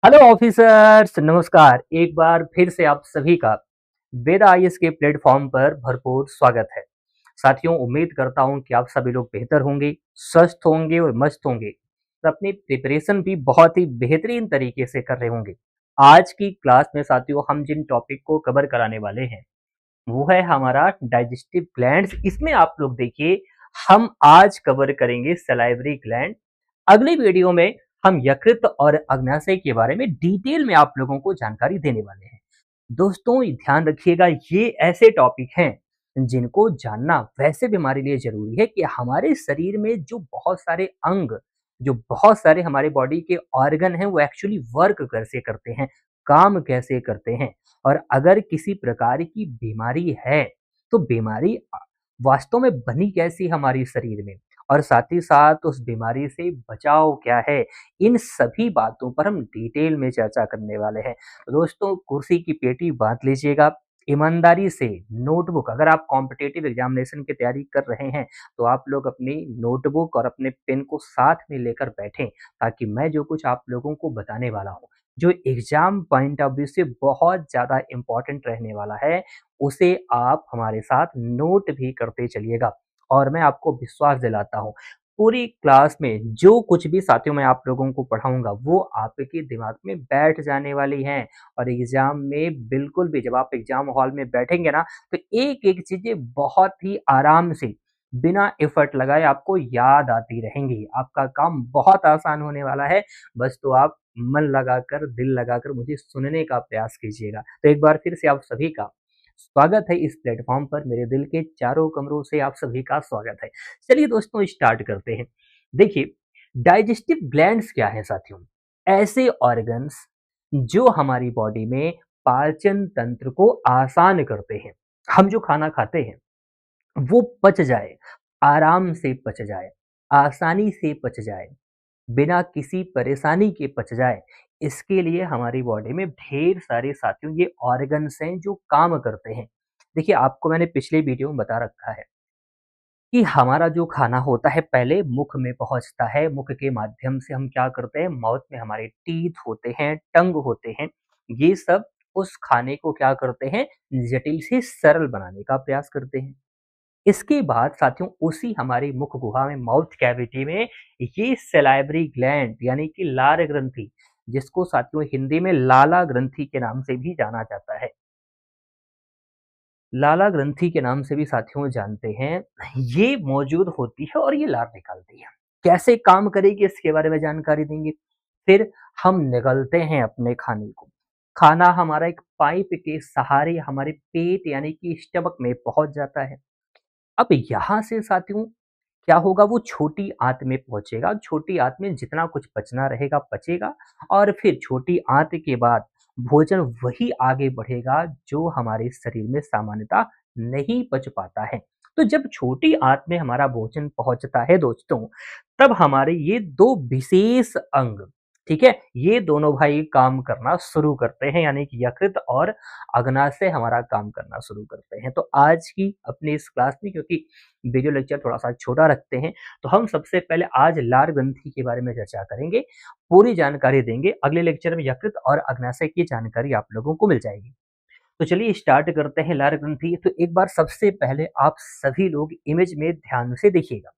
Hello officers, नमस्कार। एक बार फिर से आप सभी का वेदा आईएएस के प्लेटफॉर्म पर भरपूर स्वागत है। साथियों, उम्मीद करता हूं कि आप सभी लोग बेहतर होंगे, स्वस्थ होंगे और मस्त होंगे और अपनी प्रिपरेशन भी बहुत ही बेहतरीन तरीके से कर रहे होंगे। आज की क्लास में साथियों हम जिन टॉपिक को कवर कराने वाले हैं वो है हमारा डाइजेस्टिव ग्लैंड्स। इसमें आप लोग देखिए, हम आज कवर करेंगे सलाइवरी ग्लैंड। अगली वीडियो में हम यकृत और अग्नाशय के बारे में डिटेल में आप लोगों को जानकारी देने वाले हैं। दोस्तों ध्यान रखिएगा, ये ऐसे टॉपिक हैं जिनको जानना वैसे भी हमारे लिए जरूरी है कि हमारे शरीर में जो बहुत सारे अंग, जो बहुत सारे हमारे बॉडी के ऑर्गन हैं वो एक्चुअली वर्क कैसे करते हैं, काम कैसे करते हैं। और अगर किसी प्रकार की बीमारी है तो बीमारी वास्तव में बनी कैसी हमारे शरीर में, और साथ ही साथ उस बीमारी से बचाव क्या है, इन सभी बातों पर हम डिटेल में चर्चा करने वाले हैं। तो दोस्तों कुर्सी की पेटी बांध लीजिएगा, ईमानदारी से नोटबुक, अगर आप कॉम्पिटिटिव एग्जामिनेशन की तैयारी कर रहे हैं तो आप लोग अपनी नोटबुक और अपने पेन को साथ में लेकर बैठें, ताकि मैं जो कुछ आप लोगों को बताने वाला हूँ, जो एग्जाम पॉइंट ऑफ व्यू से बहुत ज़्यादा इम्पोर्टेंट रहने वाला है, उसे आप हमारे साथ नोट भी करते चलिएगा। और मैं आपको विश्वास दिलाता हूँ, पूरी क्लास में जो कुछ भी साथियों मैं आप लोगों को पढ़ाऊँगा वो आपके दिमाग में बैठ जाने वाली हैं। और एग्ज़ाम में बिल्कुल भी जब आप एग्ज़ाम हॉल में बैठेंगे ना, तो एक-एक चीज़ें बहुत ही आराम से, बिना एफर्ट लगाए आपको याद आती रहेंगी। आपका काम बहुत आसान होने वाला है, बस तो आप मन लगाकर, दिल लगाकर मुझे सुनने का प्रयास कीजिएगा। तो एक बार फिर से आप सभी का स्वागत है इस प्लेटफॉर्म पर, मेरे दिल के चारों कमरों से आप सभी का स्वागत है। चलिए दोस्तों स्टार्ट करते हैं। देखिए, डाइजेस्टिव ग्लैंड्स क्या है साथियों? ऐसे ऑर्गन्स जो हमारी बॉडी में पाचन तंत्र को आसान करते हैं। हम जो खाना खाते हैं वो पच जाए, आराम से पच जाए, आसानी से पच जाए, बिना किसी परेशानी के पच जाए, इसके लिए हमारी बॉडी में ढेर सारे साथियों ये ऑर्गन्स हैं जो काम करते हैं। देखिए, आपको मैंने पिछले वीडियो में बता रखा है कि हमारा जो खाना होता है पहले मुख में पहुंचता है, मुख के माध्यम से हम क्या करते हैं, माउथ में हमारे टीथ होते हैं, टंग होते हैं, ये सब उस खाने को क्या करते हैं, जटिल से सरल बनाने का प्रयास करते हैं। इसके बाद साथियों उसी हमारी मुख गुहा में, माउथ कैविटी में, ये सलाइवरी ग्लैंड यानी कि लार ग्रंथि, जिसको साथियों हिंदी में लाला ग्रंथि के नाम से भी जाना जाता है, लाला ग्रंथि के नाम से भी साथियों जानते हैं, ये मौजूद होती है और ये लार निकालती है। कैसे काम करेगी इसके बारे में जानकारी देंगे। फिर हम निगलते हैं अपने खाने को। खाना हमारा एक पाइप के सहारे हमारे पेट यानी कि स्टमक में पहुंच जाता है। अब यहाँ से साथियों क्या होगा, वो छोटी आंत में पहुंचेगा, छोटी आंत में जितना कुछ बचना रहेगा बचेगा, और फिर छोटी आंत के बाद भोजन वही आगे बढ़ेगा जो हमारे शरीर में सामान्यतः नहीं पच पाता है। तो जब छोटी आंत में हमारा भोजन पहुंचता है दोस्तों, तब हमारे ये दो विशेष अंग, ठीक है, ये दोनों भाई काम करना शुरू करते हैं, यानी कि यकृत और अग्नाशय हमारा काम करना शुरू करते हैं। तो आज की अपनी इस क्लास में, क्योंकि वीडियो लेक्चर थोड़ा सा छोटा रखते हैं, तो हम सबसे पहले आज लार ग्रंथि के बारे में चर्चा करेंगे, पूरी जानकारी देंगे। अगले लेक्चर में यकृत और अग्नाशय की जानकारी आप लोगों को मिल जाएगी। तो चलिए स्टार्ट करते हैं लार ग्रंथि। तो एक बार सबसे पहले आप सभी लोग इमेज में ध्यान से देखिएगा।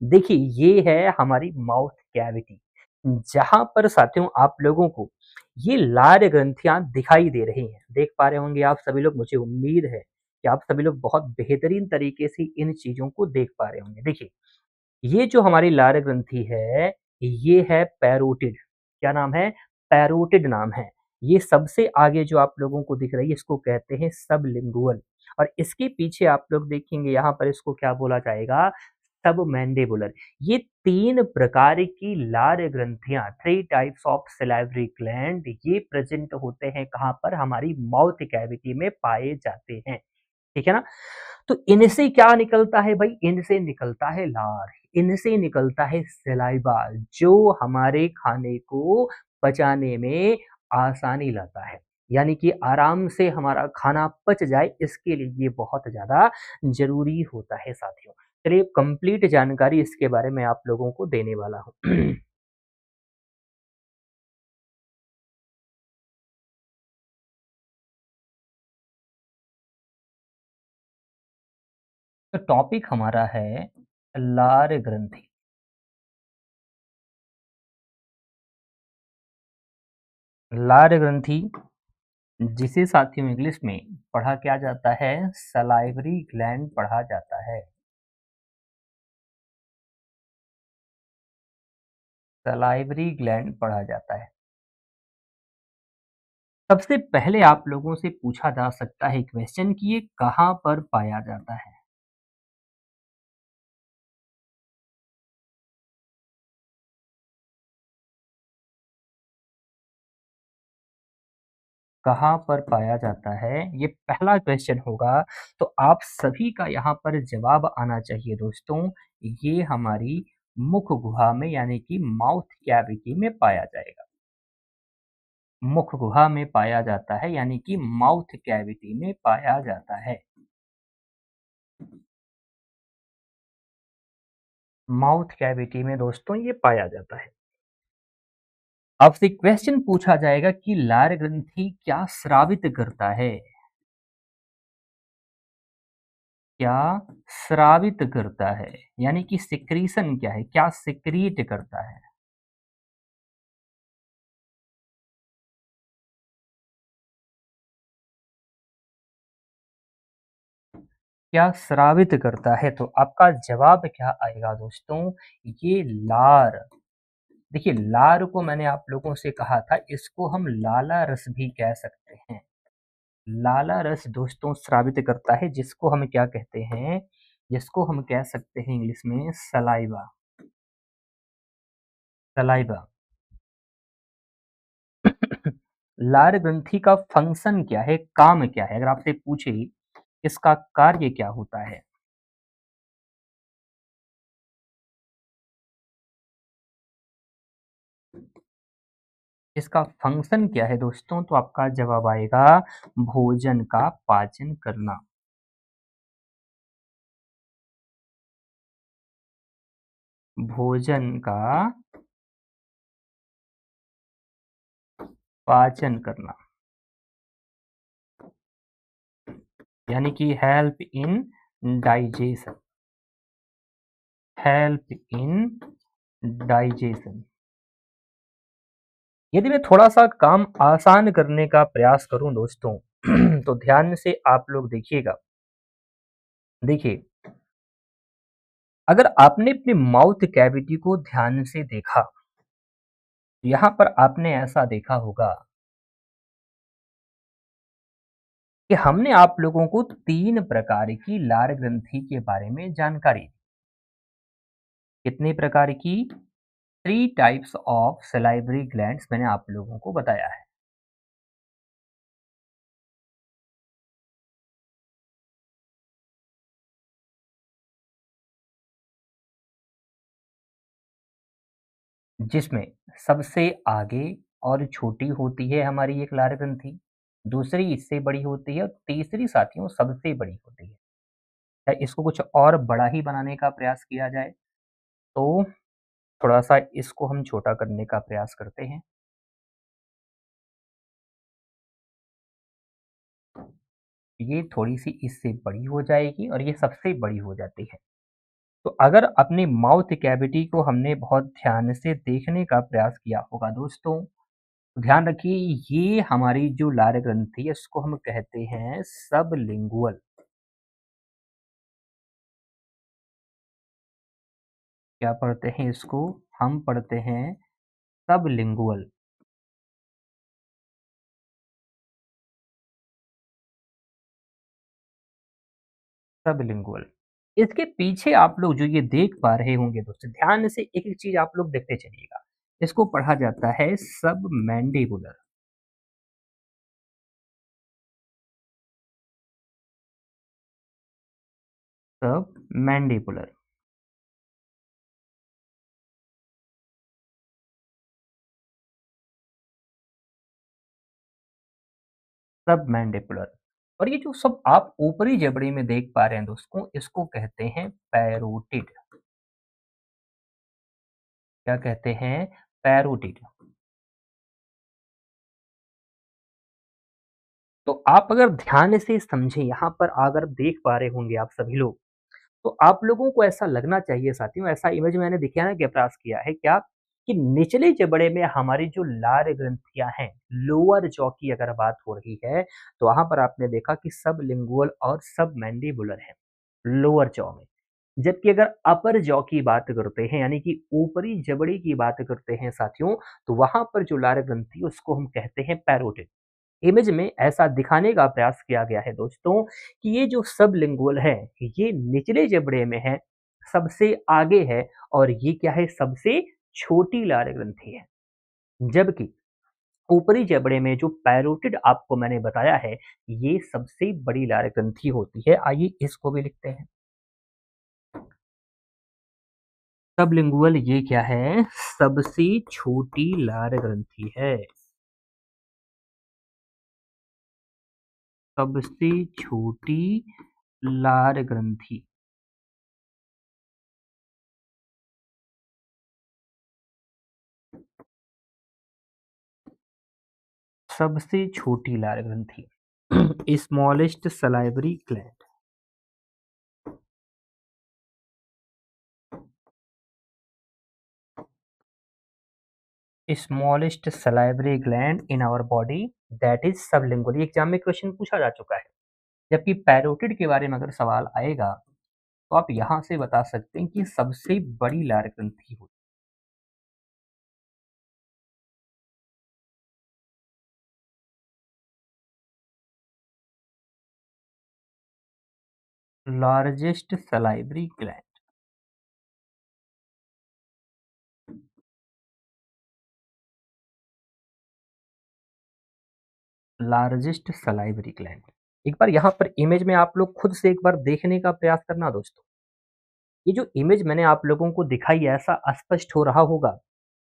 देखिए, ये है हमारी माउथ कैविटी, जहां पर साथियों आप लोगों को ये लार ग्रंथियां दिखाई दे रही हैं। देख पा रहे होंगे आप सभी लोग, मुझे उम्मीद है कि आप सभी लोग बहुत बेहतरीन तरीके से इन चीजों को देख पा रहे होंगे। देखिए, ये जो हमारी लार ग्रंथि है, ये है पैरोटिड। क्या नाम है? पैरोटिड नाम है। ये सबसे आगे जो आप लोगों को दिख रही है, इसको कहते हैं सबलिंगुअल। और इसके पीछे आप लोग देखेंगे यहाँ पर, इसको क्या बोला जाएगा, सबमैंडिबुलर। ये 3 प्रकार की लार ग्रंथियाँ, 3 टाइप्स ऑफ सलाइवरी ग्लैंड, ये प्रेजेंट होते हैं कहाँ पर, हमारी माउथ कैविटी में पाए जाते हैं। ठीक है ना? तो इनसे क्या निकलता है भाई? इनसे निकलता है लार, इनसे निकलता है सलाइवा, जो हमारे खाने को पचाने में आसानी लाता है, यानी कि आराम से हमारा खाना पच जाए, इसके लिए ये बहुत ज़्यादा ज़रूरी होता है साथियों। चलिए कंप्लीट जानकारी इसके बारे में आप लोगों को देने वाला हूँ। तो टॉपिक हमारा है लार ग्रंथि। लार ग्रंथि जिसे साथियों इंग्लिश में पढ़ा क्या जाता है, सलाइवरी ग्लैंड पढ़ा जाता है। सलाइवरी ग्लैंड पढ़ा जाता है। सबसे पहले आप लोगों से पूछा जा सकता है क्वेश्चन कि ये कहाँ पर पाया जाता है। कहाँ पर पाया जाता है, ये पहला क्वेश्चन होगा। तो आप सभी का यहाँ पर जवाब आना चाहिए दोस्तों। ये हमारी मुख गुहा में यानी कि माउथ कैविटी में पाया जाएगा। मुख गुहा में पाया जाता है यानी कि माउथ कैविटी में पाया जाता है। माउथ कैविटी में दोस्तों ये पाया जाता है। आपसे क्वेश्चन पूछा जाएगा कि लार ग्रंथि क्या स्रावित करता है। क्या स्रावित करता है यानी कि सिक्रीशन क्या है, क्या सिक्रीट करता है। क्या स्रावित करता है, तो आपका जवाब क्या आएगा दोस्तों, ये लार। देखिए लार को मैंने आप लोगों से कहा था, इसको हम लाला रस भी कह सकते हैं। लाला रस दोस्तों स्रावित करता है, जिसको हम क्या कहते हैं, जिसको हम कह सकते हैं इंग्लिश में सलाइवा। सलाइवा। लार ग्रंथि का फंक्शन क्या है, काम क्या है, अगर आपसे पूछे इसका कार्य क्या होता है। इसका फंक्शन क्या है दोस्तों, तो आपका जवाब आएगा भोजन का पाचन करना। भोजन का पाचन करना यानी कि help in digestion. Help in digestion. यदि मैं थोड़ा सा काम आसान करने का प्रयास करूं दोस्तों तो ध्यान से आप लोग देखिएगा। देखिए, अगर आपने अपने माउथ कैविटी को ध्यान से देखा, यहाँ पर आपने ऐसा देखा होगा कि हमने आप लोगों को 3 प्रकार की लार ग्रंथि के बारे में जानकारी दी। कितने प्रकार की? 3 टाइप्स ऑफ सलाइवरी ग्लैंड्स मैंने आप लोगों को बताया है। जिसमें सबसे आगे और छोटी होती है हमारी एक लार ग्रंथि, दूसरी इससे बड़ी होती है और तीसरी साथियों सबसे बड़ी होती है। या इसको कुछ और बड़ा ही बनाने का प्रयास किया जाए तो थोड़ा-सा इसको हम छोटा करने का प्रयास करते हैं। ये थोड़ी-सी इससे बड़ी हो जाएगी और ये सबसे बड़ी हो जाती है। तो अगर अपने माउथ कैविटी को हमने बहुत ध्यान से देखने का प्रयास किया होगा दोस्तों, तो ध्यान रखिए ये हमारी जो लार ग्रंथि है इसको हम कहते हैं सबलिंगुअल। क्या पढ़ते हैं इसको? हम पढ़ते हैं सबलिंगुअल। सबलिंगुअल। इसके पीछे आप लोग जो ये देख पा रहे होंगे दोस्तों, ध्यान से एक-एक चीज़ आप लोग देखते चलिएगा। इसको पढ़ा जाता है सबमैंडिबुलर। सबमैंडिबुलर। सबमैंडिबुलर। और ये जो सब आप ऊपरी जबड़े में देख पा रहे हैं दोस्तों, इसको कहते हैं पैरोटिड। क्या कहते हैं? पैरोटिड। तो आप अगर ध्यान से समझें, यहाँ पर अगर देख पा रहे होंगे आप सभी लोग, तो आप लोगों को ऐसा लगना चाहिए साथियों, ऐसा इमेज मैंने दिखाने का प्रयास किया है क्या कि निचले जबड़े में हमारी जो लार ग्रंथियाँ हैं, लोअर जॉ की अगर बात हो रही है, तो वहाँ पर आपने देखा कि सबलिंगुअल और सबमैंडिबुलर है, लोअर जॉ में। जबकि अगर अपर जॉ की बात करते हैं, यानी कि ऊपरी जबड़े की बात करते हैं साथियों, तो वहाँ पर जो लार ग्रंथि उसको हम कहते हैं पैरोटिड। इमेज में ऐसा दिखाने का प्रयास किया गया है दोस्तों कि ये जो सबलिंगुअल है, ये निचले जबड़े में है, सबसे आगे है और ये क्या है सबसे छोटी लार ग्रंथि है। जबकि ऊपरी जबड़े में जो पैरोटिड आपको मैंने बताया है, ये सबसे बड़ी लार ग्रंथि होती है। आइए इसको भी लिखते हैं। सबलिंगुअल ये क्या है? सबसे छोटी लार ग्रंथि है। सबसे छोटी लार ग्रंथि। सबसे छोटी लार ग्रंथि smallest salivary gland. Smallest salivary gland in our body that is sublingual. ये एग्जाम में क्वेश्चन पूछा जा चुका है। जबकि पैरोटिड के बारे में अगर सवाल आएगा तो आप यहां से बता सकते हैं कि सबसे बड़ी लार ग्रंथि होती है largest salivary gland. Largest salivary gland. एक बार यहाँ पर इमेज में आप लोग खुद से एक बार देखने का प्रयास करना दोस्तों। ये जो इमेज मैंने आप लोगों को दिखाई है, ऐसा स्पष्ट हो रहा होगा।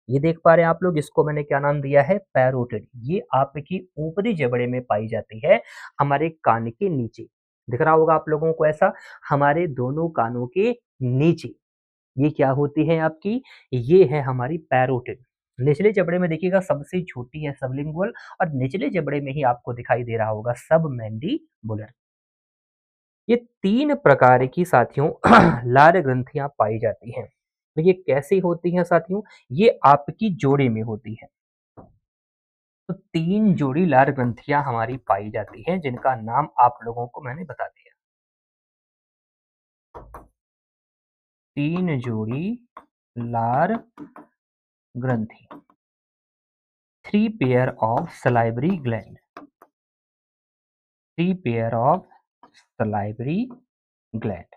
ये देख पा रहे हैं आप लोग, इसको मैंने क्या नाम दिया है? पैरोटिड। ये आपकी ऊपरी जबड़े में पाई जाती है, हमारे कान के नीचे। दिख रहा होगा आप लोगों को ऐसा, हमारे दोनों कानों के नीचे। ये क्या होती है आपकी? ये है हमारी पैरोटिड। निचले जबड़े में देखिएगा सबसे छोटी है सबलिंगुअल, और निचले जबड़े में ही आपको दिखाई दे रहा होगा सबमैंडिबुलर। ये 3 प्रकार की साथियों लार ग्रंथियाँ पाई जाती हैं। तो ये कैसी होती हैं साथियों? ये आपकी जोड़े में होती है। तो 3 जोड़ी लार ग्रंथियाँ हमारी पाई जाती हैं, जिनका नाम आप लोगों को मैंने बता दिया। 3 जोड़ी लार ग्रंथि। 3 pair of salivary gland. 3 pair of salivary gland.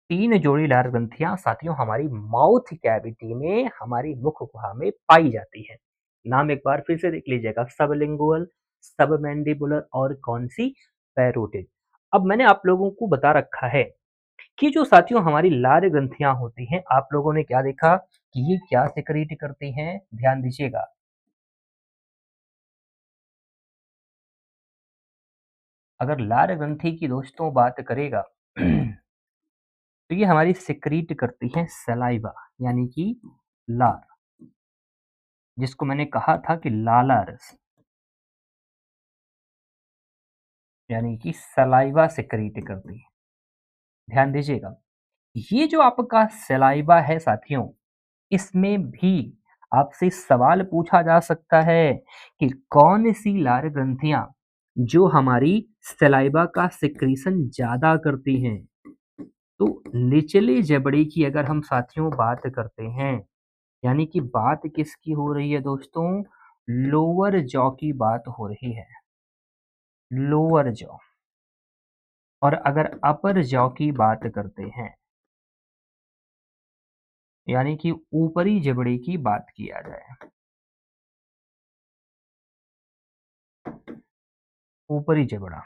3 जोड़ी लार ग्रंथियां साथियों हमारी माउथ कैविटी में, हमारी मुख गुहा में पाई जाती है। नाम एक बार फिर से देख लीजिएगा, सबलिंगुअल, सबमैंडिबुलर और कौन सी? पैरोटिड। अब मैंने आप लोगों को बता रखा है कि जो साथियों हमारी लार ग्रंथियां होती हैं, आप लोगों ने क्या देखा कि ये क्या सिक्रीट करती हैं? ध्यान दीजिएगा। अगर लार ग्रंथि की दोस्तों बात करेगा तो ये हमारी सिक्रीट करती है सलाइवा, यानी कि लार, जिसको मैंने कहा था कि लाला रस, यानी कि सलाइवा सिक्रीट करती है। ध्यान दीजिएगा, ये जो आपका सलाइवा है साथियों, इसमें भी आपसे सवाल पूछा जा सकता है कि कौन सी लार ग्रंथियां जो हमारी सलाइवा का सिक्रीशन ज्यादा करती हैं। तो निचले जबड़े की अगर हम साथियों बात करते हैं, यानी कि बात किसकी हो रही है दोस्तों? लोअर जॉ की बात हो रही है, लोअर जॉ। और अगर अपर जॉ की बात करते हैं, यानी कि ऊपरी जबड़े की बात किया जाए, ऊपरी जबड़ा,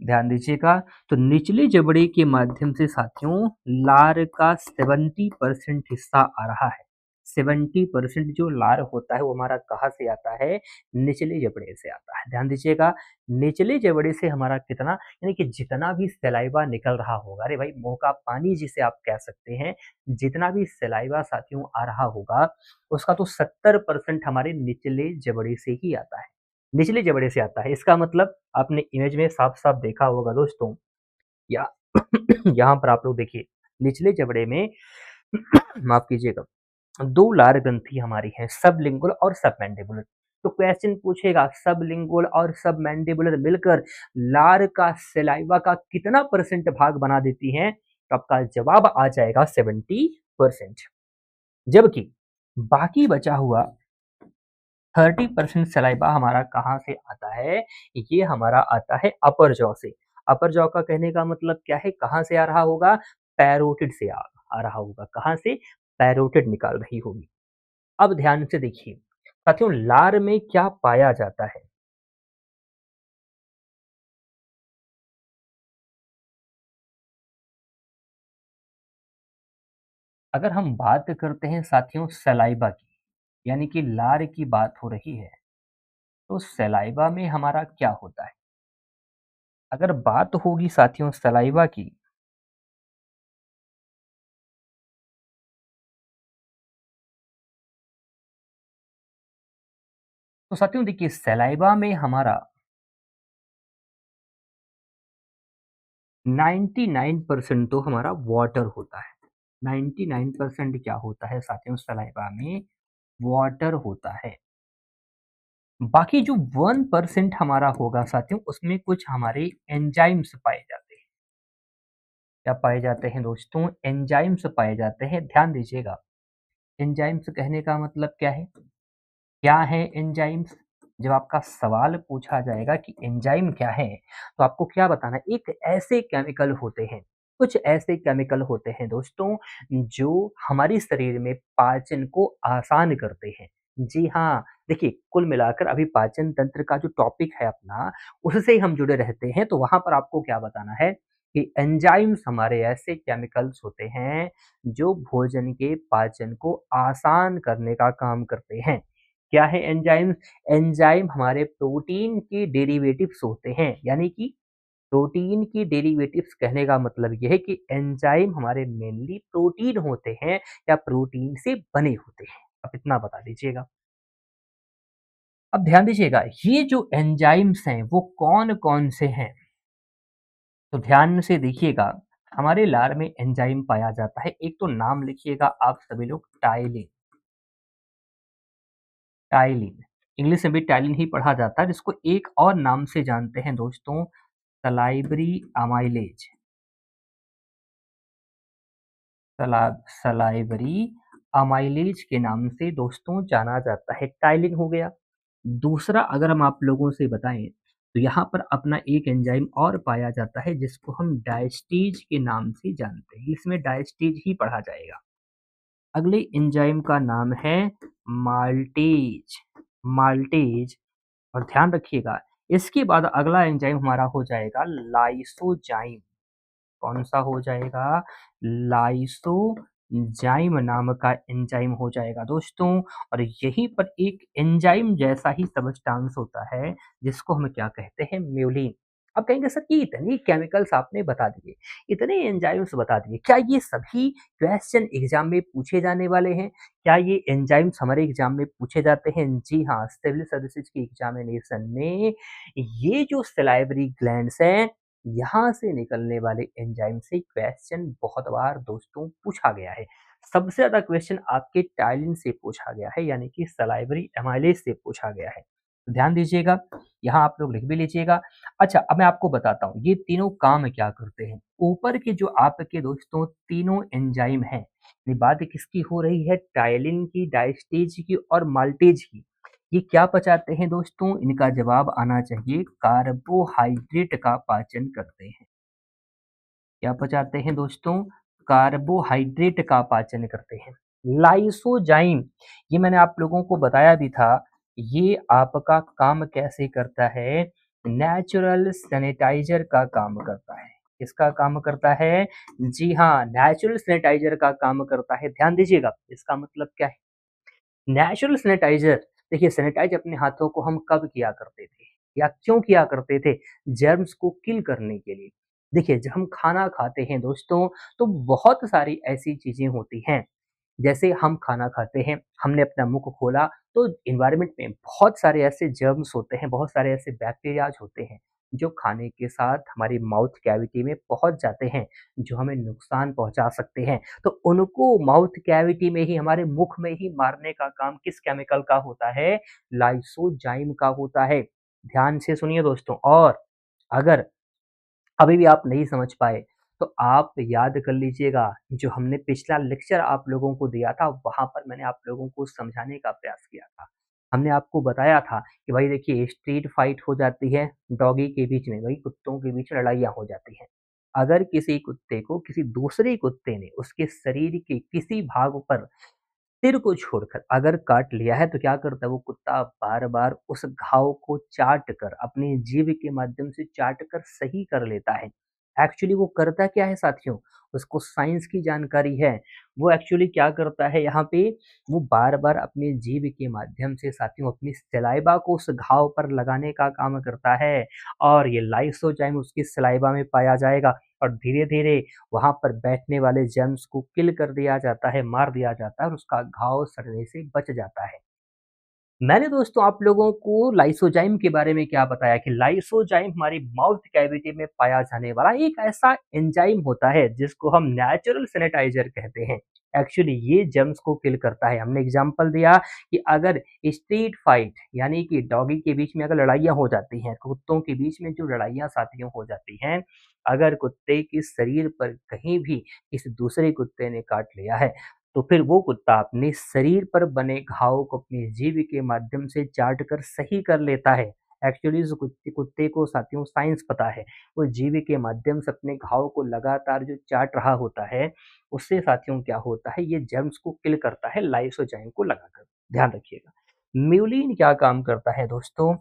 ध्यान दीजिएगा, तो निचले जबड़े के माध्यम से साथियों लार का 70% हिस्सा आ रहा है। 70% जो लार होता है वो हमारा कहाँ से आता है? निचले जबड़े से आता है। ध्यान दीजिएगा, निचले जबड़े से हमारा कितना, यानी कि जितना भी सलाइवा निकल रहा होगा, अरे भाई मुंह का पानी जिसे आप कह सकते हैं, जितना भी सलाइवा साथियों आ रहा होगा, उसका तो 70% हमारे निचले जबड़े से ही आता है। निचले जबड़े से आता है। इसका मतलब आपने इमेज में साफ-साफ देखा होगा दोस्तों, या यहाँ पर आप लोग देखिए, निचले जबड़े में माफ़ कीजिएगा, 2 लार ग्रंथि हमारी हैं, सबलिंगुअल और सबमैंडिबुलर। तो क्वेश्चन पूछेगा सबलिंगुअल और सबमैंडिबुलर मिलकर लार का सलाइवा का कितना परसेंट भाग बना देती हैं? तो आपका जवाब आ जाएगा 70%। जबकि बाकी बचा हुआ 30% सलाइवा हमारा कहाँ से आता है? ये हमारा आता है अपर जॉ से। अपर जॉ का कहने का मतलब क्या है? कहाँ से आ रहा होगा? पैरोटिड से आ रहा होगा। कहाँ से? पैरोटिड निकाल रही होगी। अब ध्यान से देखिए, साथियों लार में क्या पाया जाता है? अगर हम बात करते हैं साथियों सलाइवा की, यानी कि लार की बात हो रही है, तो सलाइवा में हमारा क्या होता है? अगर बात होगी साथियों सलाइवा की, तो साथियों देखिए सलाइवा में हमारा 99% तो हमारा वाटर होता है। 99% क्या होता है साथियों सलाइवा में? वाटर होता है। बाकी जो 1% हमारा होगा साथियों, उसमें कुछ हमारे एंजाइम्स पाए जाते हैं। क्या पाए जाते हैं दोस्तों? एंजाइम्स पाए जाते हैं। ध्यान दीजिएगा, एंजाइम्स कहने का मतलब क्या है? क्या है एंजाइम्स? जब आपका सवाल पूछा जाएगा कि एंजाइम क्या है, तो आपको क्या बताना है? एक ऐसे केमिकल होते हैं, कुछ ऐसे केमिकल होते हैं दोस्तों, जो हमारे शरीर में पाचन को आसान करते हैं। जी हाँ, देखिए कुल मिलाकर अभी पाचन तंत्र का जो टॉपिक है अपना, उससे ही हम जुड़े रहते हैं, तो वहाँ पर आपको क्या बताना है कि एंजाइम्स हमारे ऐसे केमिकल्स होते हैं, जो भोजन के पाचन को आसान करने का काम करते हैं। क्या है एंजाइम? एंजाइम हमारे प्रोटीन के डेरिवेटिव्स होते हैं, यानी कि प्रोटीन की डेरिवेटिव्स कहने का मतलब ये है कि एंजाइम हमारे मेनली प्रोटीन होते हैं या प्रोटीन से बने होते हैं। अब इतना बता दीजिएगा। अब ध्यान दीजिएगा, ये जो एंजाइम्स हैं वो कौन-कौन से हैं? तो ध्यान से देखिएगा, हमारे लार में एंजाइम पाया जाता है। एक तो नाम लिखिएगा आप सभी लोग, टाइलिन। टाइलिन, इंग्लिश में भी टाइलिन ही पढ़ा जाता है, जिसको एक और नाम से जानते हैं दोस्तों, सलाइवरी अमाइलेज। सलाइवरी अमाइलेज के नाम से दोस्तों जाना जाता है। टाइलिन हो गया। दूसरा अगर हम आप लोगों से बताएं, तो यहाँ पर अपना एक एंजाइम और पाया जाता है, जिसको हम डायस्टीज के नाम से जानते हैं। इसमें डायस्टीज ही पढ़ा जाएगा। अगले एंजाइम का नाम है माल्टेज। माल्टेज। और ध्यान रखिएगा, इसके बाद अगला एंजाइम हमारा हो जाएगा लाइसोजाइम। कौन-सा हो जाएगा? लाइसोजाइम नाम का एंजाइम हो जाएगा दोस्तों। और यहीं पर एक एंजाइम जैसा ही सब्सटेंस होता है, जिसको हम क्या कहते हैं? म्यूलिन। अब कहेंगे सर कि इतनी केमिकल्स आपने बता दिए, इतने एंजाइम्स बता दिए, क्या ये सभी क्वेश्चन एग्ज़ाम में पूछे जाने वाले हैं? क्या ये एंजाइम्स हमारे एग्ज़ाम में पूछे जाते हैं? जी हाँ, सिविल सर्विसेज की एग्ज़ामिनेशन में ये जो सलाइवरी ग्लैंड्स हैं, यहाँ से निकलने वाले एंजाइम से क्वेश्चन बहुत बार दोस्तों पूछा गया है। सबसे ज़्यादा क्वेश्चन आपके टाइलिन से पूछा गया है, यानी कि सलाइवरी एमाइलेज से पूछा गया है। तो ध्यान दीजिएगा, यहाँ आप लोग लिख भी लीजिएगा। अच्छा, अब मैं आपको बताता हूँ, ये तीनों काम क्या करते हैं। ऊपर के जो आपके दोस्तों तीनों एंजाइम हैं, ये बात किसकी हो रही है? टाइलिन की, डायस्टेज की और माल्टेज की। ये क्या पचाते हैं दोस्तों? इनका जवाब आना चाहिए, कार्बोहाइड्रेट का पाचन करते हैं। क्या पचाते हैं दोस्तों? कार्बोहाइड्रेट का पाचन करते हैं। लाइसोजाइम, ये मैंने आप लोगों को बताया भी था, ये आपका काम कैसे करता है? नेचुरल सैनिटाइज़र का काम करता है। किसका काम करता है? जी हाँ, नेचुरल सैनिटाइज़र का काम करता है। ध्यान दीजिएगा, इसका मतलब क्या है? नेचुरल सैनिटाइज़र, देखिए सैनिटाइज़ अपने हाथों को हम कब किया करते थे या क्यों किया करते थे? जर्म्स को किल करने के लिए। देखिए जब हम खाना खाते हैं दोस्तों, तो बहुत सारी ऐसी चीज़ें होती हैं जैसे हम खाना खाते हैं, हमने अपना मुँह खोला तो एनवायरनमेंट में बहुत सारे ऐसे जर्म्स होते हैं, बहुत सारे ऐसे बैक्टीरियाज़ होते हैं, जो खाने के साथ हमारी माउथ कैविटी में पहुँच जाते हैं, जो हमें नुकसान पहुँचा सकते हैं। तो उनको माउथ कैविटी में ही, हमारे मुख में ही मारने का काम किस केमिकल का होता है? लाइसोजाइम का होता है। ध्यान से सुनिए दोस्तों। और अगर अभी भी आप नहीं समझ पाए, तो आप याद कर लीजिएगा, जो हमने पिछला लेक्चर आप लोगों को दिया था, वहाँ पर मैंने आप लोगों को समझाने का प्रयास किया था। हमने आपको बताया था कि भाई देखिए, स्ट्रीट फाइट हो जाती है डॉगी के बीच में, वही कुत्तों के बीच लड़ाइयाँ हो जाती हैं। अगर किसी कुत्ते को किसी दूसरे कुत्ते ने उसके शरीर के किसी भाग पर सिर को छोड़कर अगर काट लिया है, तो क्या करता है वो कुत्ता? बार-बार उस घाव को चाट कर, अपनी जीभ के माध्यम से चाट कर सही कर लेता है। एक्चुअली वो करता क्या है साथियों, उसको साइंस की जानकारी है। वो एक्चुअली क्या करता है यहाँ पे, वो बार-बार अपनी जीभ के माध्यम से साथियों अपनी सलाइवा को उस घाव पर लगाने का काम करता है, और ये लाइसोजाइम उसकी सलाइवा में पाया जाएगा, और धीरे-धीरे वहाँ पर बैठने वाले जर्म्स को किल कर दिया जाता है, मार दिया जाता है, और उसका घाव सड़ने से बच जाता है। मैंने दोस्तों आप लोगों को लाइसोजाइम के बारे में क्या बताया कि लाइसोजाइम हमारी माउथ कैविटी में पाया जाने वाला एक ऐसा एंजाइम होता है, जिसको हम नेचुरल सैनिटाइजर कहते हैं। एक्चुअली ये जर्म्स को किल करता है। हमने एग्जांपल दिया कि अगर स्ट्रीट फाइट यानी कि डॉगी के बीच में अगर लड़ाइयाँ हो जाती हैं, कुत्तों के बीच में जो लड़ाइयाँ साथियों हो जाती हैं, अगर कुत्ते के शरीर पर कहीं भी किसी दूसरे कुत्ते ने काट लिया है, तो फिर वो कुत्ता अपने शरीर पर बने घाव को अपनी जीभ के माध्यम से चाट कर सही कर लेता है। एक्चुअली इस कुत्ते कुत्ते को साथियों साइंस पता है। वो जीभ के माध्यम से अपने घाव को लगातार जो चाट रहा होता है, उससे साथियों क्या होता है, ये जर्म्स को किल करता है लाइसोजाइम को लगाकर। ध्यान रखिएगा। म्यूलिन क्या काम करता है दोस्तों?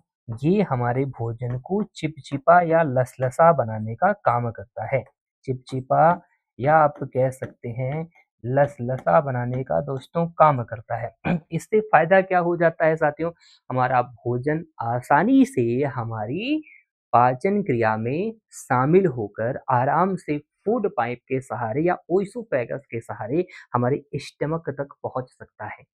ये हमारे भोजन को चिपचिपा या लसलसा बनाने का काम करता है। चिपचिपा या आप कह सकते हैं लसलसा बनाने का दोस्तों काम करता है। इससे फ़ायदा क्या हो जाता है साथियों? हमारा भोजन आसानी से हमारी पाचन क्रिया में शामिल होकर आराम से फूड पाइप के सहारे या ओएसोफेगस के सहारे हमारे स्टमक तक पहुँच सकता है।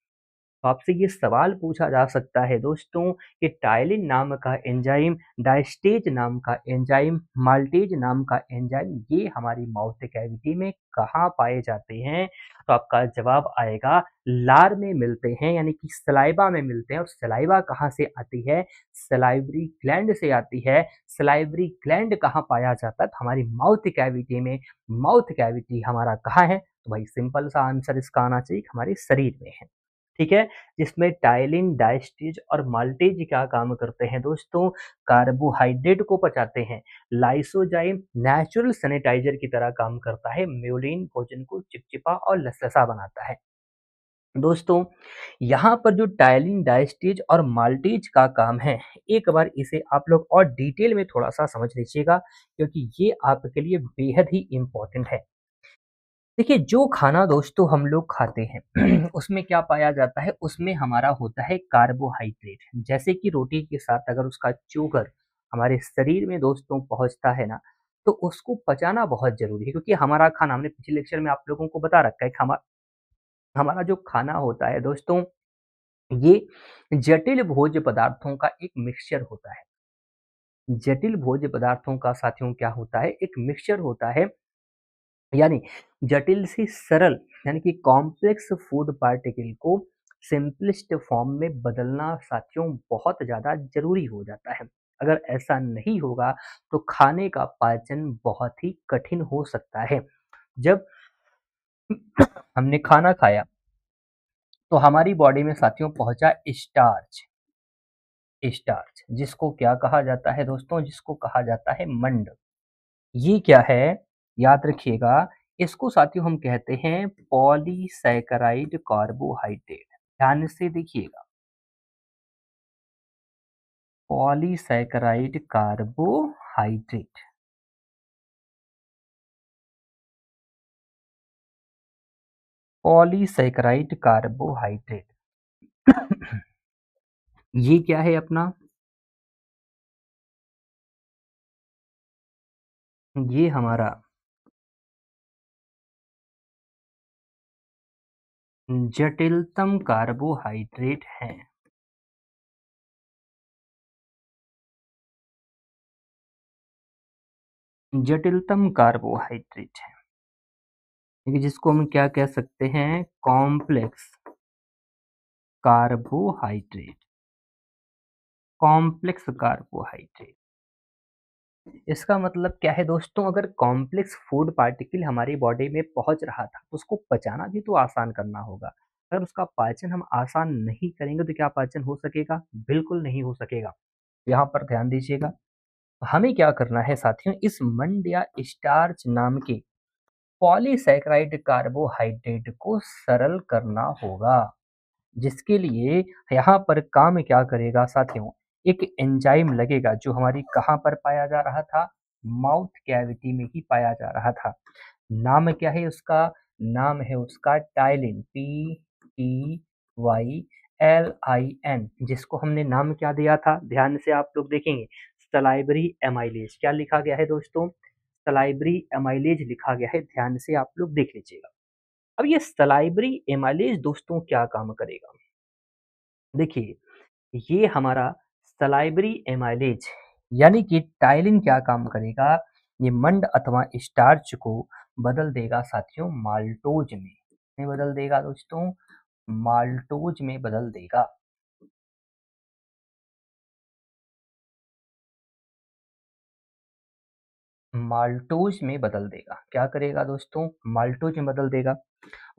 तो आपसे ये सवाल पूछा जा सकता है दोस्तों कि टाइलिन नाम का एंजाइम, डायस्टेज नाम का एंजाइम, माल्टेज नाम का एंजाइम ये हमारी माउथ कैविटी में कहाँ पाए जाते हैं? तो आपका जवाब आएगा लार में मिलते हैं, यानी कि सलाइवा में मिलते हैं। और सलाइवा कहाँ से आती है? सलाइवरी ग्लैंड से आती है। सलाइवरी ग्लैंड कहाँ पाया जाता है? तो हमारी माउथ कैविटी में। माउथ कैविटी हमारा कहाँ है? तो भाई सिंपल सा आंसर इसका आना चाहिए कि हमारे शरीर में है। ठीक है? जिसमें टाइलिन, डायस्टेज और माल्टेज क्या काम करते हैं दोस्तों? कार्बोहाइड्रेट को पचाते हैं। लाइसोजाइम नेचुरल सैनिटाइजर की तरह काम करता है। म्यूलिन भोजन को चिपचिपा और लसलसा बनाता है। दोस्तों, यहाँ पर जो टाइलिन, डायस्टेज और माल्टेज का काम है, एक बार इसे आप लोग और डिटेल में थोड़ा-सा समझ लीजिएगा, क्योंकि ये आपके लिए बेहद ही इम्पोर्टेंट है। देखिए, जो खाना दोस्तों हम लोग खाते हैं उसमें क्या पाया जाता है, उसमें हमारा होता है कार्बोहाइड्रेट। जैसे कि रोटी के साथ अगर उसका चोगर हमारे शरीर में दोस्तों पहुँचता है ना, तो उसको पचाना बहुत ज़रूरी है, क्योंकि हमारा खाना हमने पिछले लेक्चर में आप लोगों को बता रखा है कि हमारा जो खाना होता है दोस्तों, ये जटिल भोज्य पदार्थों का एक मिक्सचर होता है। जटिल भोज्य पदार्थों का साथियों क्या होता है, एक मिक्सचर होता है, यानी जटिल से सरल, यानी कि कॉम्प्लेक्स फूड पार्टिकल को सिंपलेस्ट फॉर्म में बदलना साथियों बहुत ज़्यादा ज़रूरी हो जाता है। अगर ऐसा नहीं होगा, तो खाने का पाचन बहुत ही कठिन हो सकता है। जब हमने खाना खाया, तो हमारी बॉडी में साथियों पहुंचा स्टार्च। स्टार्च जिसको क्या कहा जाता है दोस्तों? जिसको कहा जाता है मंड। ये क्या है? याद रखिएगा, इसको साथियों हम कहते हैं पॉलीसैकेराइड कार्बोहाइड्रेट। ध्यान से देखिएगा, पॉलीसैकेराइड कार्बोहाइड्रेट। पॉलीसैकेराइड कार्बोहाइड्रेट ये क्या है अपना? ये हमारा जटिलतम कार्बोहाइड्रेट हैं। जटिलतम कार्बोहाइड्रेट है, देखिए जिसको हम क्या कह सकते हैं, कॉम्प्लेक्स कार्बोहाइड्रेट। कॉम्प्लेक्स कार्बोहाइड्रेट, इसका मतलब क्या है दोस्तों, अगर कॉम्प्लेक्स फूड पार्टिकल हमारी बॉडी में पहुंच रहा था तो उसको पचाना भी तो आसान करना होगा। अगर उसका पाचन हम आसान नहीं करेंगे तो क्या पाचन हो सकेगा? बिल्कुल नहीं हो सकेगा। यहाँ पर ध्यान दीजिएगा। हमें क्या करना है साथियों, इस मंड या स्टार्च नाम के पॉलीसैकेराइड कार्बोहाइड्रेट को सरल करना होगा, जिसके लिए यहाँ पर काम क्या करेगा साथियों, एक एंजाइम लगेगा जो हमारी कहाँ पर पाया जा रहा था, माउथ कैविटी में ही पाया जा रहा था। नाम क्या है उसका? नाम है उसका टाइलिन, PEYLIN, जिसको हमने नाम क्या दिया था, ध्यान से आप लोग देखेंगे, सलाइवरी एमाइलेज। क्या लिखा गया है दोस्तों? सलाइवरी एमाइलेज लिखा गया है, ध्यान से आप लोग देख लीजिएगा। अब ये सलाइवरी एमाइलेज दोस्तों क्या काम करेगा? देखिए, ये हमारा सलाइवरी एमाइलेज यानी कि टाइलिन क्या काम करेगा, ये मंड अथवा स्टार्च को बदल देगा साथियों माल्टोज में बदल देगा दोस्तों, माल्टोज में बदल देगा। माल्टोज में बदल देगा, क्या करेगा दोस्तों, माल्टोज में बदल देगा।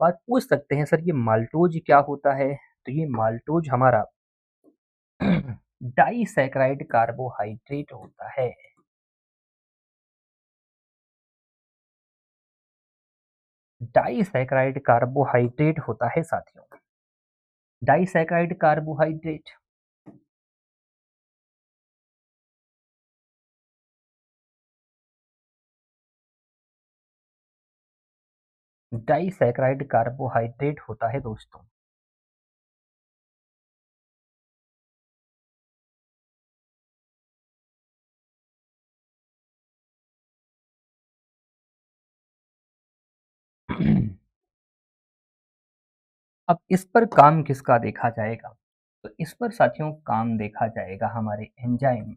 बात पूछ सकते हैं सर ये माल्टोज क्या होता है, तो ये माल्टोज हमारा डाइसैकेराइड कार्बोहाइड्रेट होता है। डाइसैकेराइड कार्बोहाइड्रेट होता है साथियों, डाइसैकेराइड कार्बोहाइड्रेट। डाइसैकेराइड कार्बोहाइड्रेट होता है दोस्तों। अब इस पर काम किसका देखा जाएगा, तो इस पर साथियों काम देखा जाएगा हमारे एंजाइम,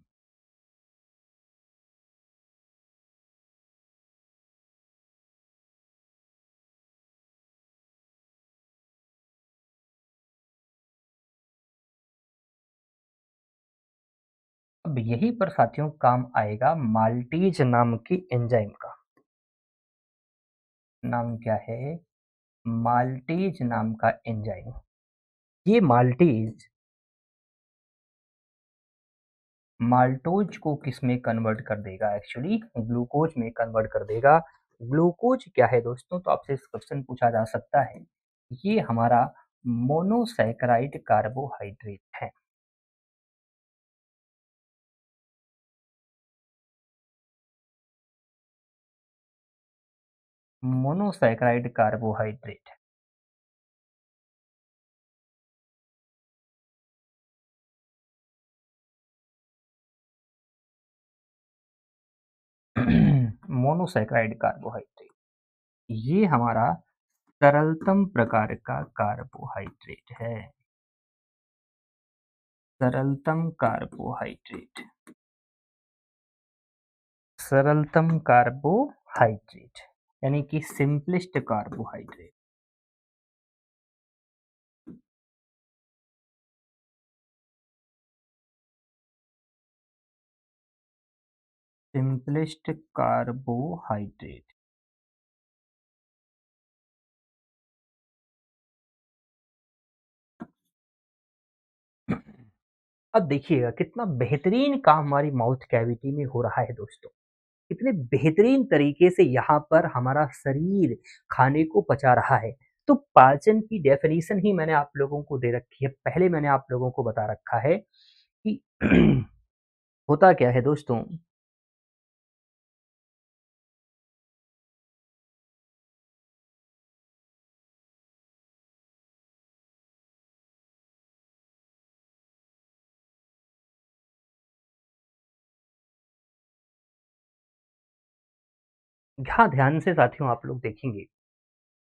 अब यही पर साथियों काम आएगा माल्टीज नाम की एंजाइम का। नाम क्या है? माल्टीज नाम का एंजाइम। ये माल्टीज माल्टोज को किस में कन्वर्ट कर देगा, एक्चुअली ग्लूकोज में कन्वर्ट कर देगा। ग्लूकोज क्या है दोस्तों, तो आपसे इस क्वेश्चन पूछा जा सकता है, ये हमारा मोनोसैकेराइड कार्बोहाइड्रेट है। Monosaccharide carbohydrate. मोनोसैकेराइड कार्बोहाइड्रेट, ये हमारा सरलतम प्रकार का कार्बोहाइड्रेट है। सरलतम कार्बोहाइड्रेट, सरलतम कार्बोहाइड्रेट यानी कि सिंपलेस्ट कार्बोहाइड्रेट। Simplest carbohydrate. अब देखिएगा कितना बेहतरीन काम हमारी माउथ कैविटी में हो रहा है दोस्तों, कितने बेहतरीन तरीके से यहाँ पर हमारा शरीर खाने को पचा रहा है। तो पाचन की डेफिनेशन ही मैंने आप लोगों को दे रखी है, पहले मैंने आप लोगों को बता रखा है कि होता क्या है दोस्तों, यहाँ ध्यान से साथियों आप लोग देखेंगे,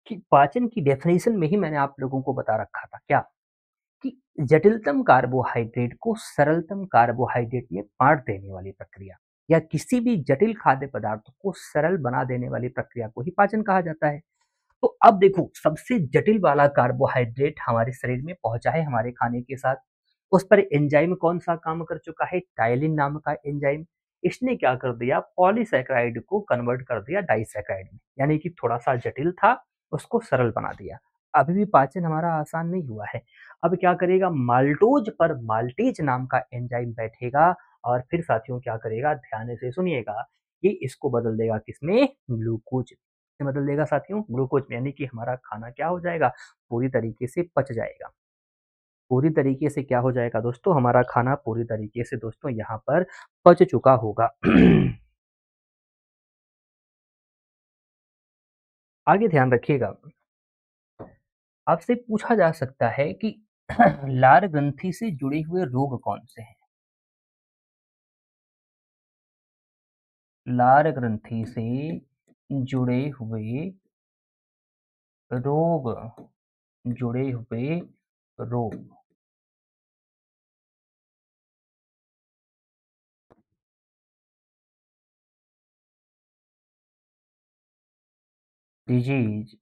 कि पाचन की डेफिनेशन में ही मैंने आप लोगों को बता रखा था क्या कि जटिलतम कार्बोहाइड्रेट को सरलतम कार्बोहाइड्रेट में बांट देने वाली प्रक्रिया या किसी भी जटिल खाद्य पदार्थ को सरल बना देने वाली प्रक्रिया को ही पाचन कहा जाता है। तो अब देखो सबसे जटिल वाला कार्बोहाइड्रेट हमारे शरीर में पहुंचा है हमारे खाने के साथ। उस पर एंजाइम कौन सा काम कर चुका है? टाइलिन नाम का एंजाइम। इसने क्या कर दिया? पॉलीसैकेराइड को कन्वर्ट कर दिया डाइसैकेराइड में, यानी कि थोड़ा सा जटिल था उसको सरल बना दिया। अभी भी पाचन हमारा आसान नहीं हुआ है। अब क्या करेगा? माल्टोज पर माल्टेज नाम का एंजाइम बैठेगा और फिर साथियों क्या करेगा? ध्यान से सुनिएगा, ये इसको बदल देगा किसमें? ग्लूकोज में बदल देगा साथियों, ग्लूकोज में, यानी कि हमारा खाना क्या हो जाएगा? पूरी तरीके से पच जाएगा। पूरी तरीके से क्या हो जाएगा दोस्तों? हमारा खाना पूरी तरीके से दोस्तों यहाँ पर पच चुका होगा। आगे ध्यान रखिएगा, आपसे पूछा जा सकता है कि लार ग्रंथि से जुड़े हुए रोग कौन से हैं? लार ग्रंथि से जुड़े हुए रोग, जुड़े हुए रोग। Disease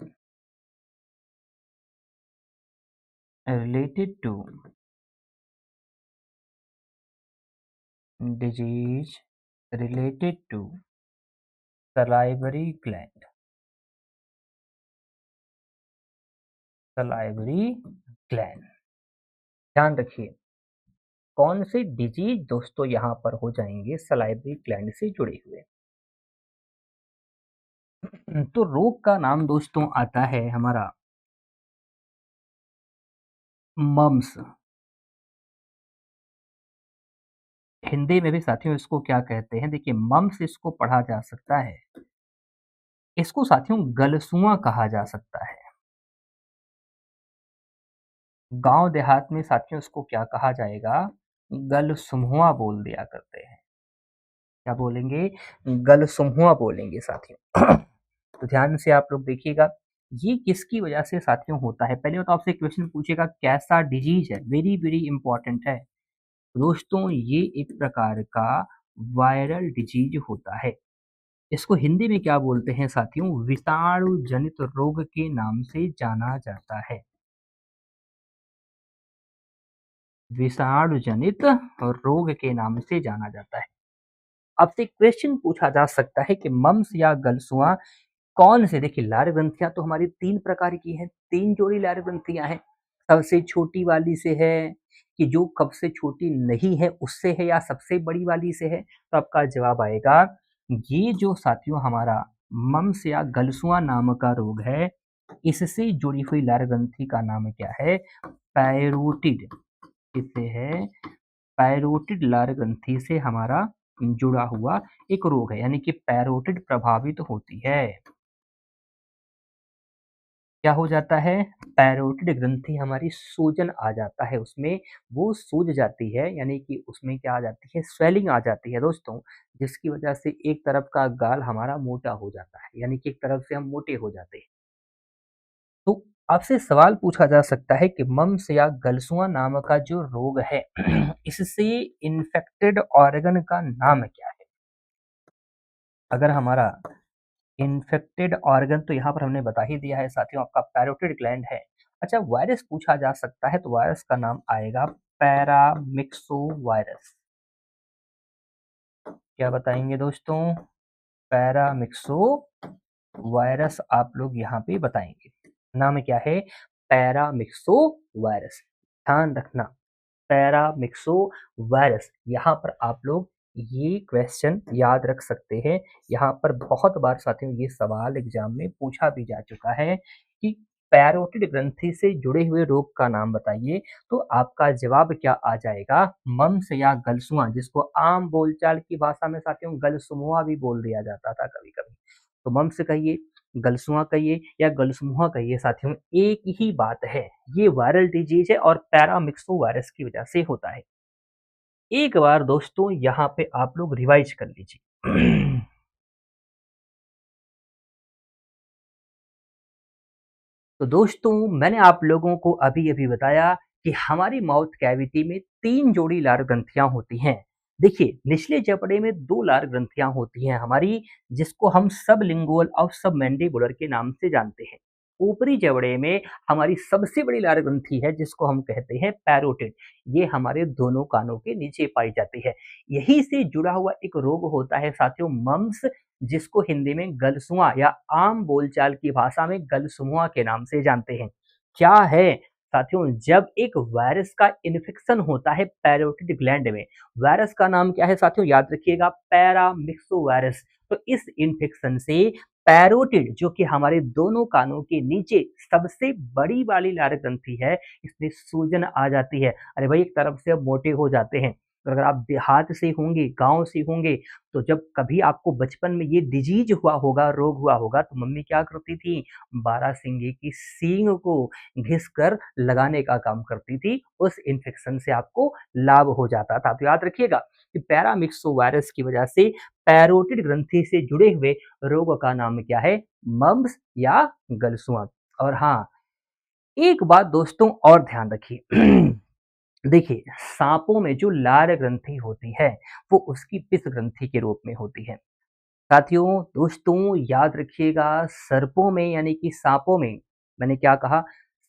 related to disease related to salivary gland, salivary gland। ध्यान रखिए कौन से डिजीज दोस्तों यहाँ पर हो जाएंगे सलाइवरी ग्लैंड से जुड़े हुए। तो रोग का नाम दोस्तों आता है हमारा मम्स। हिंदी में भी साथियों इसको क्या कहते हैं? देखिए मम्स इसको पढ़ा जा सकता है, इसको साथियों गलसुआ कहा जा सकता है। गांव देहात में साथियों इसको क्या कहा जाएगा? गलसुमुआ बोल दिया करते हैं। क्या बोलेंगे? गलसुमुआ बोलेंगे साथियों। तो ध्यान से आप लोग देखिएगा, ये किसकी वजह से साथियों होता है? पहले तो आपसे क्वेश्चन पूछेगा कैसा डिजीज है, वेरी वेरी इंपॉर्टेंट है दोस्तों। ये एक प्रकार का वायरल डिजीज होता है। इसको हिंदी में क्या बोलते हैं साथियों? विषाणु जनित रोग के नाम से जाना जाता है। विषाणु जनित रोग के नाम से जाना जाता है। आपसे क्वेश्चन पूछा जा सकता है कि मम्स या गलसुआ कौन से? देखिए लार ग्रंथियां तो हमारी तीन प्रकार की हैं, तीन जोड़ी लार ग्रंथियां हैं। सबसे छोटी वाली से है कि जो कब से छोटी नहीं है उससे है, या सबसे बड़ी वाली से है? तो आपका जवाब आएगा ये जो साथियों हमारा मम्स या गलसुआ नाम का रोग है, इससे जुड़ी हुई लार ग्रंथि का नाम क्या है? पैरोटिड। इससे है पैरोटिड लार ग्रंथि से हमारा जुड़ा हुआ एक रोग है, यानी कि पैरोटिड प्रभावित होती है। क्या हो जाता है? पैरोटिड ग्रंथि हमारी सूजन आ जाता है उसमें, वो सूज जाती है, यानी कि उसमें क्या आ जाती है? स्वेलिंग आ जाती है दोस्तों, जिसकी वजह से एक तरफ का गाल हमारा मोटा हो जाता है, यानी कि एक तरफ से हम मोटे हो जाते हैं। तो आपसे सवाल पूछा जा सकता है कि मम्स या गलसुआ नाम का जो रोग है इससे इन्फेक्टेड ऑर्गन का नाम क्या है? अगर हमारा इन्फेक्टेड ऑर्गन तो यहाँ पर हमने बता ही दिया है साथियों, आपका पैरोटिड ग्लैंड है। अच्छा वायरस पूछा जा सकता है, तो वायरस का नाम आएगा पैरामिक्सो वायरस। क्या बताएंगे दोस्तों? पैरामिक्सो वायरस आप लोग यहाँ पे बताएंगे। नाम क्या है? Paramyxo virus. ध्यान रखना, पैरामिक्सो वायरस, यहाँ पर आप लोग ये क्वेश्चन याद रख सकते हैं। यहाँ पर बहुत बार साथियों ये सवाल एग्जाम में पूछा भी जा चुका है कि पैरोटिड ग्रंथि से जुड़े हुए रोग का नाम बताइए, तो आपका जवाब क्या आ जाएगा? मम्स या गलसुआ, जिसको आम बोलचाल की भाषा में साथियों गलसुमुआ भी बोल दिया जाता था कभी कभी। तो मम्स कहिए, गलसुआ कहिए या गलसमुआ कहिए साथियों, एक ही बात है। ये वायरल डिजीज है और पैरामिक्सो वायरस की वजह से होता है। एक बार दोस्तों यहाँ पे आप लोग रिवाइज कर लीजिए। तो दोस्तों मैंने आप लोगों को अभी-अभी बताया कि हमारी माउथ कैविटी में 3 जोड़ी लार ग्रंथियाँ होती हैं। देखिए, निचले जबड़े में 2 लार ग्रंथियाँ होती हैं हमारी, जिसको हम सबलिंगुअल और सबमैंडिबुलर के नाम से जानते हैं। ऊपरी जबड़े में हमारी सबसे बड़ी लार ग्रंथि है जिसको हम कहते हैं पैरोटिड। ये हमारे दोनों कानों के नीचे पाई जाती है। यहीं से जुड़ा हुआ एक रोग होता है साथियों मम्प्स, जिसको हिंदी में गलसुआ या आम बोलचाल की भाषा में गलसुमुआ के नाम से जानते हैं। क्या है साथियों, जब एक वायरस का इन्फेक्शन होता है पैरोटिड ग्लैंड में, वायरस का नाम क्या है साथियों, याद रखिएगा, पैरामिक्सो वायरस। तो इस इन्फेक्शन से पैरोटिड, जो कि हमारे दोनों कानों के नीचे सबसे बड़ी वाली लार ग्रंथि है, इसमें सूजन आ जाती है। अरे भाई, एक तरफ से अब मोटे हो जाते हैं। तो अगर आप देहात से होंगे, गांव से होंगे, तो जब कभी आपको बचपन में ये डिजीज हुआ होगा, रोग हुआ होगा, तो मम्मी क्या करती थी, बारहसिंगे की सींग को घिस कर लगाने का काम करती थी। उस इन्फेक्शन से आपको लाभ हो जाता था। तो याद रखिएगा कि पैरामिक्सो वायरस की वजह से पैरोटिड ग्रंथि से जुड़े हुए रोग का नाम क्या है, मम्प्स या गलसुआ। और हाँ, एक बात दोस्तों और ध्यान रखिए देखिए, सांपों में जो लार ग्रंथि होती है, वो उसकी पित्त ग्रंथि के रूप में होती है। साथियों, दोस्तों याद रखिएगा, सर्पों में यानी कि सांपों में, मैंने क्या कहा,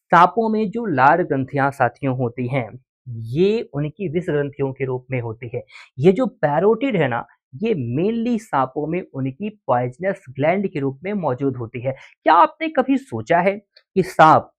सांपों में जो लार ग्रंथियां साथियों होती हैं, ये उनकी विष ग्रंथियों के रूप में होती है। ये जो पैरोटिड है ना, ये मेनली सांपों में उनकी पॉइजनस ग्लैंड के रूप में मौजूद होती है। क्या आपने कभी सोचा है कि सांप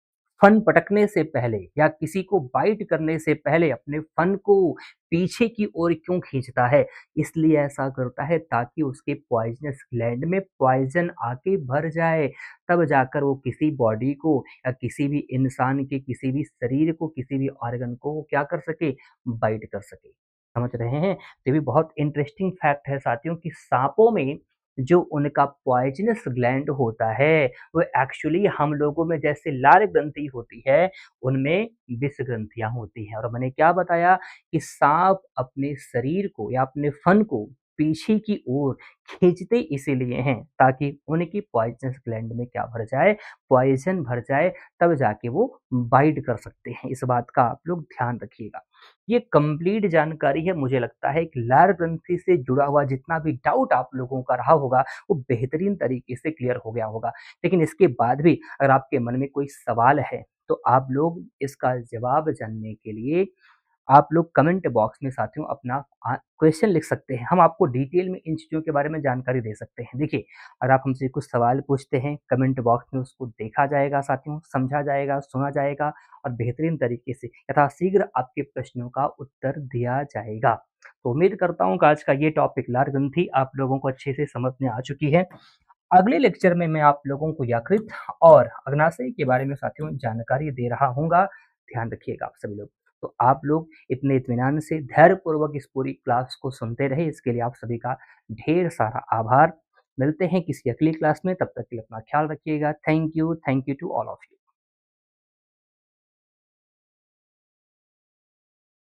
फन पटकने से पहले या किसी को बाइट करने से पहले अपने फन को पीछे की ओर क्यों खींचता है? इसलिए ऐसा करता है ताकि उसके पॉइजनस ग्लैंड में पॉइजन आके भर जाए, तब जाकर वो किसी बॉडी को या किसी भी इंसान के किसी भी शरीर को, किसी भी ऑर्गन को वो क्या कर सके, बाइट कर सके। समझ रहे हैं? तो ये भी बहुत इंटरेस्टिंग फैक्ट है साथियों कि सांपों में जो उनका पॉइजनस ग्लैंड होता है, वो एक्चुअली हम लोगों में जैसे लार ग्रंथि होती है, उनमें विष ग्रंथियाँ होती हैं। और मैंने क्या बताया कि सांप अपने शरीर को या अपने फन को पीछे की ओर खींचते इसीलिए हैं ताकि उनकी पॉइजनस ग्लैंड में क्या भर जाए, पॉइजन भर जाए, तब जाके वो बाइट कर सकते हैं। इस बात का आप लोग ध्यान रखिएगा। ये कंप्लीट जानकारी है, मुझे लगता है कि लार ग्रंथि से जुड़ा हुआ जितना भी डाउट आप लोगों का रहा होगा, वो बेहतरीन तरीके से क्लियर हो गया होगा। लेकिन इसके बाद भी अगर आपके मन में कोई सवाल है, तो आप लोग इसका जवाब जानने के लिए आप लोग कमेंट बॉक्स में साथियों अपना क्वेश्चन लिख सकते हैं। हम आपको डिटेल में इन चीज़ों के बारे में जानकारी दे सकते हैं। देखिए, अगर आप हमसे कुछ सवाल पूछते हैं, कमेंट बॉक्स में उसको देखा जाएगा साथियों, समझा जाएगा, सुना जाएगा और बेहतरीन तरीके से यथाशीघ्र आपके प्रश्नों का उत्तर दिया जाएगा। तो उम्मीद करता हूँ कि आज का ये टॉपिक लार ग्रंथि आप लोगों को अच्छे से समझ में आ चुकी है। अगले लेक्चर में मैं आप लोगों को यकृत और अग्नाशय के बारे में साथियों जानकारी दे रहा हूँगा। ध्यान रखिएगा आप सभी लोग। तो आप लोग इतने इत्मीनान से धैर्यपूर्वक इस पूरी क्लास को सुनते रहे, इसके लिए आप सभी का ढेर सारा आभार। मिलते हैं किसी अगली क्लास में, तब तक के लिए अपना ख्याल रखिएगा। Thank you to all of you.